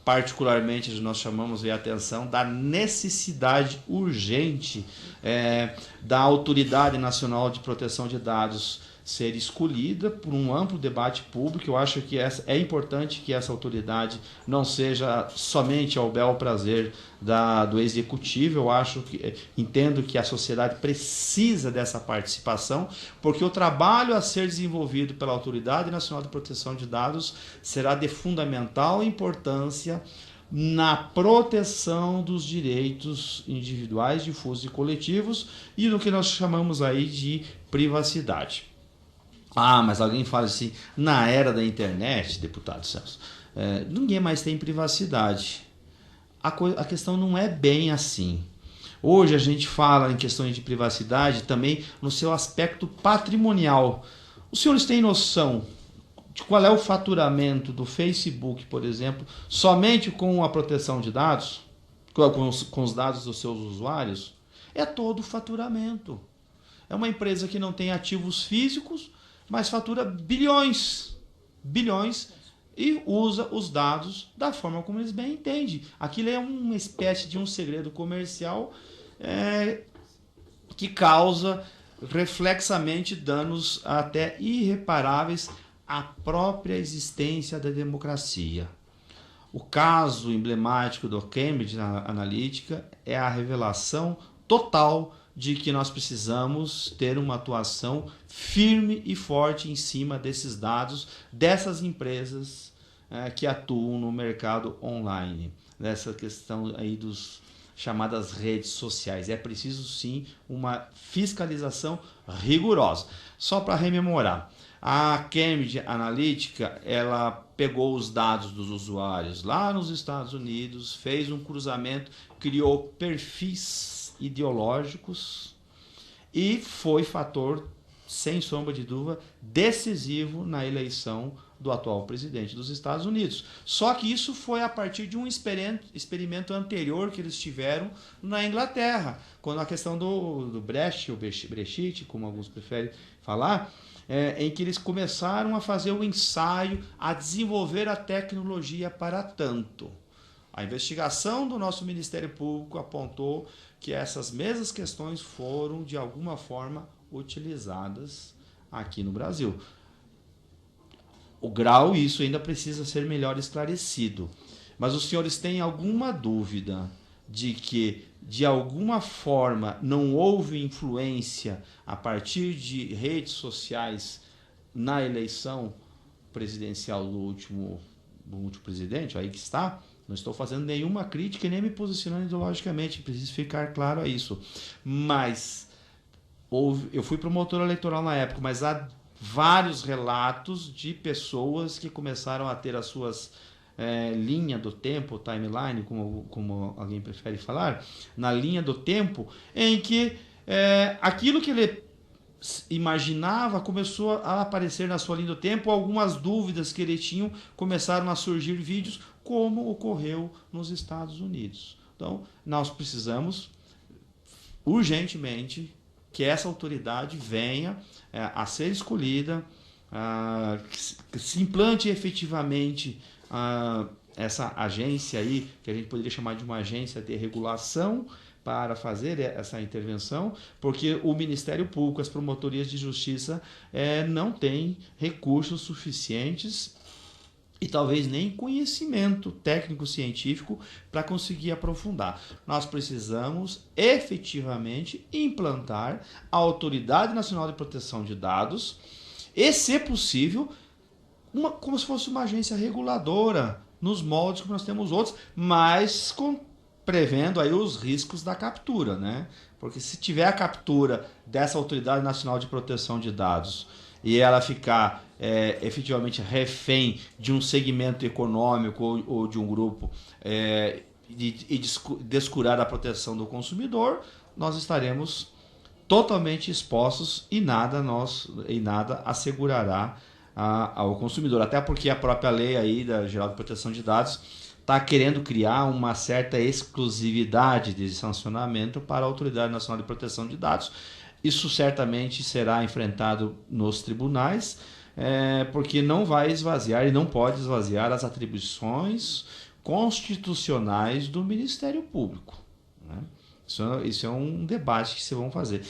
particularmente nós chamamos a atenção da necessidade urgente da Autoridade Nacional de Proteção de Dados ser escolhida por um amplo debate público. Eu acho que é importante que essa autoridade não seja somente ao bel prazer do executivo. Entendo que a sociedade precisa dessa participação, porque o trabalho a ser desenvolvido pela Autoridade Nacional de Proteção de Dados será de fundamental importância na proteção dos direitos individuais, difusos e coletivos e no que nós chamamos aí de privacidade. Mas alguém fala assim, na era da internet, deputado Celso, ninguém mais tem privacidade. A questão não é bem assim. Hoje a gente fala em questões de privacidade também no seu aspecto patrimonial. Os senhores têm noção de qual é o faturamento do Facebook, por exemplo, somente com a proteção de dados, com os dados dos seus usuários? É todo o faturamento. É uma empresa que não tem ativos físicos, mas fatura bilhões e usa os dados da forma como eles bem entendem. Aquilo é uma espécie de um segredo comercial que causa reflexamente danos até irreparáveis à própria existência da democracia. O caso emblemático do Cambridge Analytica é a revelação total de que nós precisamos ter uma atuação firme e forte em cima desses dados, dessas empresas que atuam no mercado online, dessa questão aí dos chamadas redes sociais. É preciso sim uma fiscalização rigorosa. Só para rememorar, a Cambridge Analytica, ela pegou os dados dos usuários lá nos Estados Unidos, fez um cruzamento, criou perfis ideológicos e foi fator, sem sombra de dúvida, decisivo na eleição do atual presidente dos Estados Unidos. Só que isso foi a partir de um experimento anterior que eles tiveram na Inglaterra, quando a questão do Brexit, como alguns preferem falar, em que eles começaram a fazer o ensaio, a desenvolver a tecnologia para tanto. A investigação do nosso Ministério Público apontou que essas mesmas questões foram, de alguma forma, utilizadas aqui no Brasil. O grau, isso ainda precisa ser melhor esclarecido. Mas os senhores têm alguma dúvida de que, de alguma forma, não houve influência a partir de redes sociais na eleição presidencial do último presidente, aí que está? Não estou fazendo nenhuma crítica e nem me posicionando ideologicamente, preciso ficar claro a isso. Mas eu fui promotor eleitoral na época, mas há vários relatos de pessoas que começaram a ter as suas linha do tempo, timeline, como alguém prefere falar, na linha do tempo, em que aquilo que ele imaginava começou a aparecer na sua linha do tempo, algumas dúvidas que ele tinha começaram a surgir vídeos, como ocorreu nos Estados Unidos. Então, nós precisamos urgentemente que essa autoridade venha a ser escolhida, que se implante efetivamente essa agência aí, que a gente poderia chamar de uma agência de regulação, para fazer essa intervenção, porque o Ministério Público, as promotorias de justiça não têm recursos suficientes e talvez nem conhecimento técnico-científico para conseguir aprofundar. Nós precisamos efetivamente implantar a Autoridade Nacional de Proteção de Dados e, se possível, como se fosse uma agência reguladora, nos moldes que nós temos outros, mas prevendo aí os riscos da captura, né? Porque se tiver a captura dessa Autoridade Nacional de Proteção de Dados e ela ficar efetivamente refém de um segmento econômico ou de um grupo e descurar a proteção do consumidor, nós estaremos totalmente expostos e nada assegurará ao consumidor. Até porque a própria lei aí da Geral de Proteção de Dados está querendo criar uma certa exclusividade de sancionamento para a Autoridade Nacional de Proteção de Dados. Isso certamente será enfrentado nos tribunais, porque não vai esvaziar e não pode esvaziar as atribuições constitucionais do Ministério Público, né? Isso é um debate que vocês vão fazer.